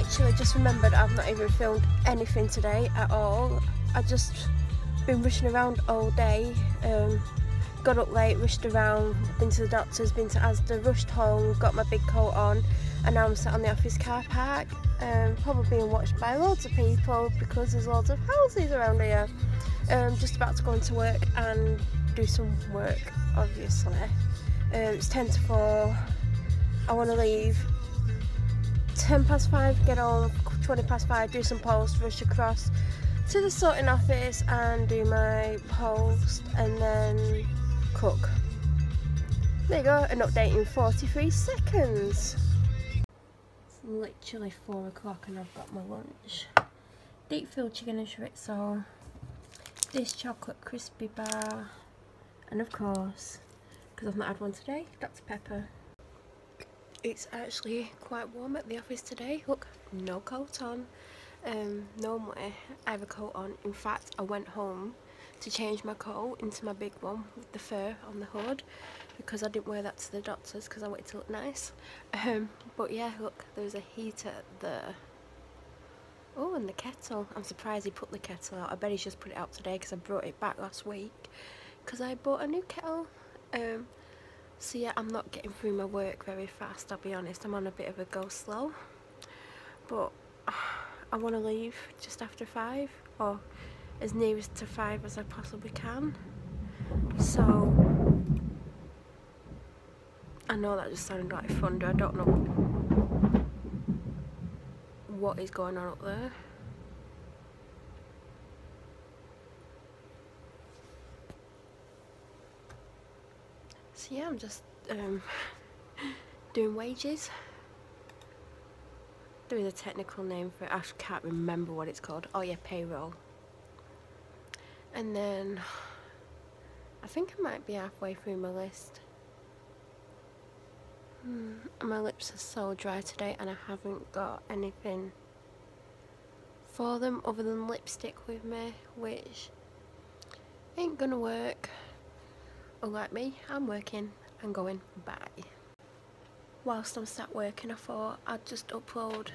literally just remembered I've not even filmed anything today at all. I just been rushing around all day. Got up late, rushed around, been to the doctor's, been to Asda, rushed home, got my big coat on, and now I'm sat on the office car park, probably being watched by loads of people because there's loads of houses around here. Just about to go into work and do some work, obviously. It's 10 to 4, I want to leave 10 past 5, get home 20 past 5, do some post, rush across to the sorting office and do my post, and then cook. There you go, an update in 43 seconds. It's literally 4 o'clock and I've got my lunch. Deep filled chicken and chorizo, this chocolate crispy bar, and of course, because I've not had one today, Dr. Pepper. It's actually quite warm at the office today. Look, no coat on. Normally I have a coat on. In fact, I went home to change my coat into my big one with the fur on the hood because I didn't wear that to the doctors because I wanted to look nice. But yeah, look, there's a heater there. Oh, and the kettle. I'm surprised he put the kettle out. I bet he's just put it out today because I brought it back last week because I bought a new kettle. So yeah, I'm not getting through my work very fast, I'll be honest. I'm on a bit of a go slow. But I want to leave just after 5, or as nearest to 5 as I possibly can. So I know that just sounded like thunder. I don't know what is going on up there. So yeah, I'm just doing wages. There is a technical name for it. I can't remember what it's called. Oh yeah, payroll. And then I think I might be halfway through my list. My lips are so dry today and I haven't got anything for them other than lipstick with me, which ain't gonna work. Unlike me, I'm working and going bye. Whilst I'm sat working, I thought I'd just upload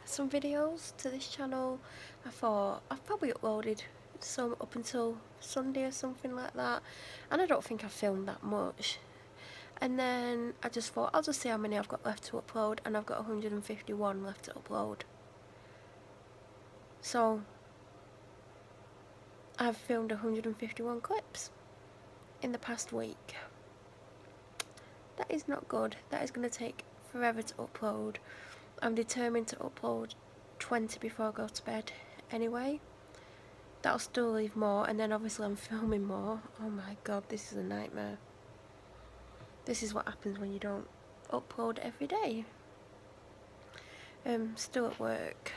some videos to this channel. I thought I've probably uploaded some up until Sunday or something like that, and I don't think I filmed that much. And then I just thought I'll just see how many I've got left to upload, and I've got 151 left to upload. So I've filmed 151 clips in the past week. That is not good. That is going to take forever to upload. I'm determined to upload 20 before I go to bed anyway. That'll still leave more, and then obviously I'm filming more. Oh my god, this is a nightmare. This is what happens when you don't upload every day. Still at work.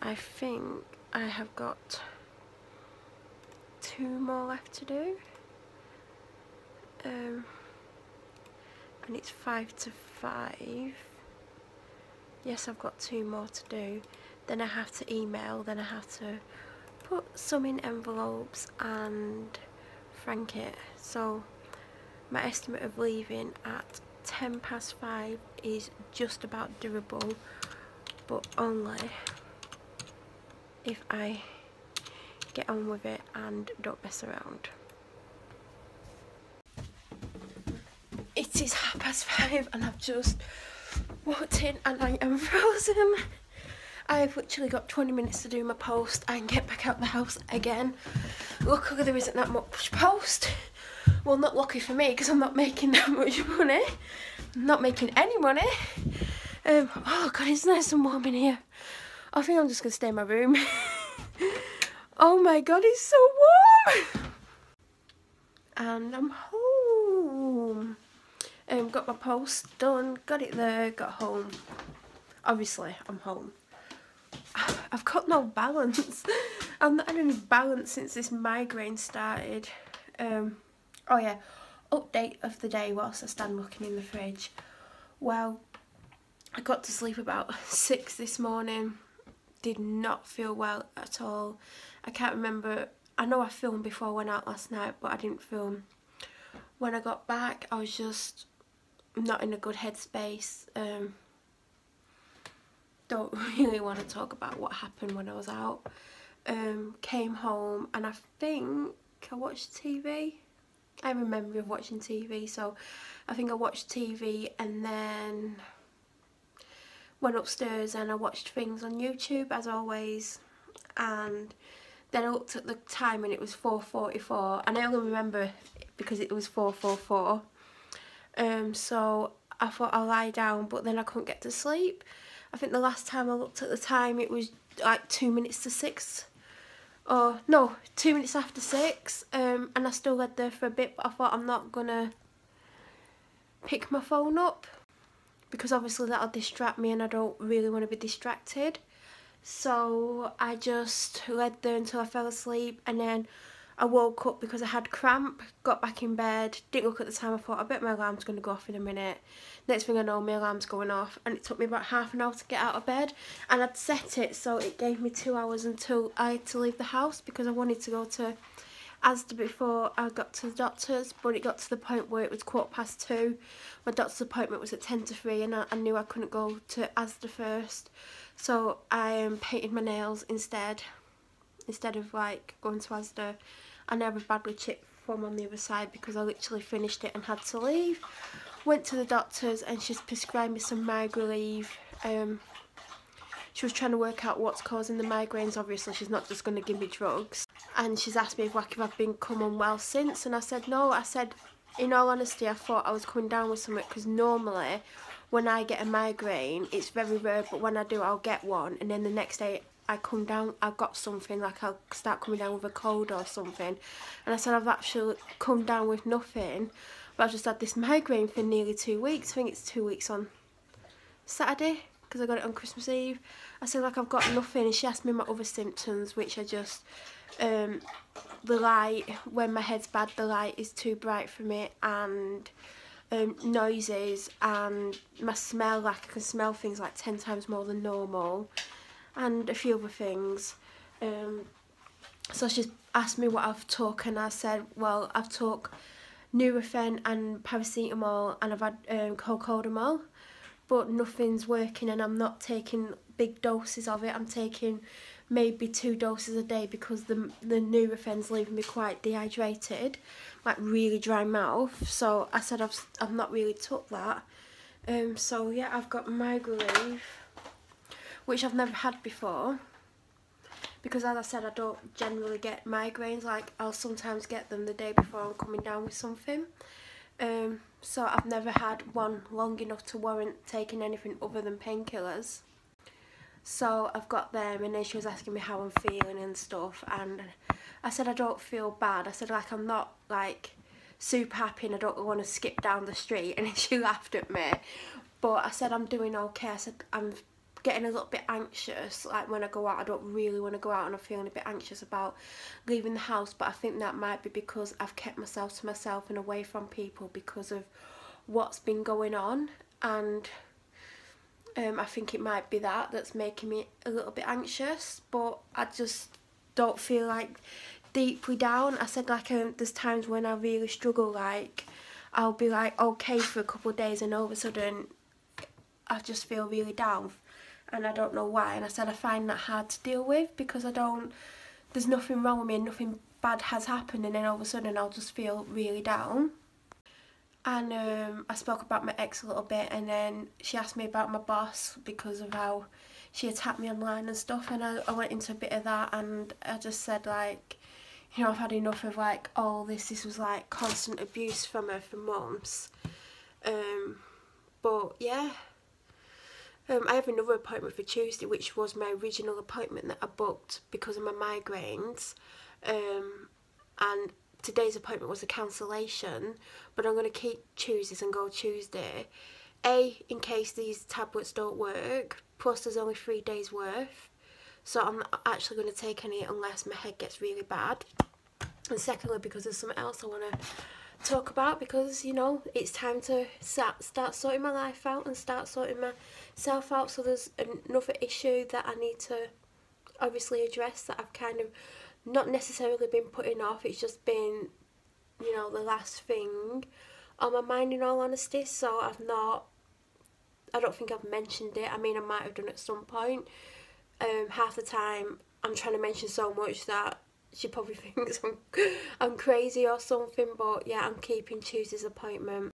I think I have got 2 more left to do. And it's 5 to 5. Yes, I've got 2 more to do. Then I have to email, then I have to put some in envelopes and frank it. So my estimate of leaving at 10 past 5 is just about doable, but only if I get on with it and don't mess around. It is 5:30 and I've just walked in and I am frozen. I've literally got 20 minutes to do my post and get back out the house again. Luckily there isn't that much post. Well, not lucky for me because I'm not making that much money. I'm not making any money. Oh god, it's nice and warm in here. I think I'm just going to stay in my room. Oh my god, it's so warm. And I'm home. Got my post done, got it there, got home. Obviously, I'm home. I've got no balance. I've not had any balance since this migraine started. Oh yeah, update of the day whilst I stand looking in the fridge. Well, I got to sleep about 6 this morning. Did not feel well at all. I can't remember. I know I filmed before I went out last night, but I didn't film. When I got back, I was just not in a good headspace. don't really want to talk about what happened when I was out. Came home and I think I watched TV. I remember watching TV, so I think I watched TV and then went upstairs and I watched things on YouTube as always, and then I looked at the time and it was 4:44, and I only remember because it was 4:44. So I thought I'll lie down, but then I couldn't get to sleep. I think the last time I looked at the time it was like 2 minutes to 6. Or no, 2 minutes after 6, and I still laid there for a bit, but I thought I'm not gonna pick my phone up because obviously that'll distract me and I don't really want to be distracted. So I just laid there until I fell asleep, and then I woke up because I had cramp, got back in bed, didn't look at the time. I thought I bet my alarm's going to go off in a minute. Next thing I know, my alarm's going off, and it took me about half an hour to get out of bed, and I'd set it so it gave me 2 hours until I had to leave the house because I wanted to go to Asda before I got to the doctor's, but it got to the point where it was 2:15. My doctor's appointment was at 10 to 3, and I knew I couldn't go to Asda first, so I painted my nails instead of like going to Asda. I now have a badly chipped thumb on the other side because I literally finished it and had to leave. Went to the doctor's and she's prescribed me some migraine relief. She was trying to work out what's causing the migraines. Obviously she's not just going to give me drugs, and she's asked me if I've become unwell since, and I said no. I said in all honesty I thought I was coming down with something, because normally when I get a migraine it's very rare, but when I do I'll get one and then the next day I come down, I've got something, like I'll start coming down with a cold or something. And I said I've actually come down with nothing, but I've just had this migraine for nearly 2 weeks. I think it's 2 weeks on Saturday because I got it on Christmas Eve. I said like I've got nothing, and she asked me my other symptoms, which are just the light. When my head's bad, the light is too bright for me, and noises, and my smell, like I can smell things like 10 times more than normal, and a few other things. So she's asked me what I've took, and I said, well, I've took Nurofen and paracetamol, and I've had cocodamol, but nothing's working, and I'm not taking big doses of it. I'm taking maybe 2 doses a day because the Nurofen's leaving me quite dehydrated, like really dry mouth. So I said I've not really took that. So yeah, I've got migraine relief, which I've never had before, because as I said, I don't generally get migraines. Like I'll sometimes get them the day before I'm coming down with something. So I've never had one long enough to warrant taking anything other than painkillers. So I've got them, and then she was asking me how I'm feeling and stuff, and I said I don't feel bad. I said like I'm not like super happy and I don't want to skip down the street, and then she laughed at me. But I said I'm doing okay. I said I'm getting a little bit anxious, like when I go out. I don't really want to go out, and I'm feeling a bit anxious about leaving the house, but I think that might be because I've kept myself to myself and away from people because of what's been going on, and I think it might be that's making me a little bit anxious, but I just don't feel like deeply down. I said like there's times when I really struggle, like I'll be like okay for a couple of days and all of a sudden I just feel really down, and I don't know why. And I said I find that hard to deal with because there's nothing wrong with me and nothing bad has happened, and then all of a sudden I'll just feel really down. And I spoke about my ex a little bit, and then she asked me about my boss because of how she attacked me online and stuff, and I went into a bit of that, and I just said like, you know, I've had enough of like all this was like constant abuse from her for months. But yeah, I have another appointment for Tuesday, which was my original appointment that I booked because of my migraines, and today's appointment was a cancellation, but I'm going to keep Tuesdays and go Tuesday, in case these tablets don't work, plus there's only 3 days worth, so I'm not actually going to take any unless my head gets really bad, and secondly because there's something else I want to talk about, because you know it's time to start sorting my life out and start sorting myself out. So there's another issue that I need to obviously address that I've kind of not necessarily been putting off. It's just been, you know, the last thing on my mind in all honesty, so I've not I don't think I've mentioned it. I mean, I might have done at some point. Half the time I'm trying to mention so much that she probably thinks I'm crazy or something, but yeah, I'm keeping Tuesday's appointment.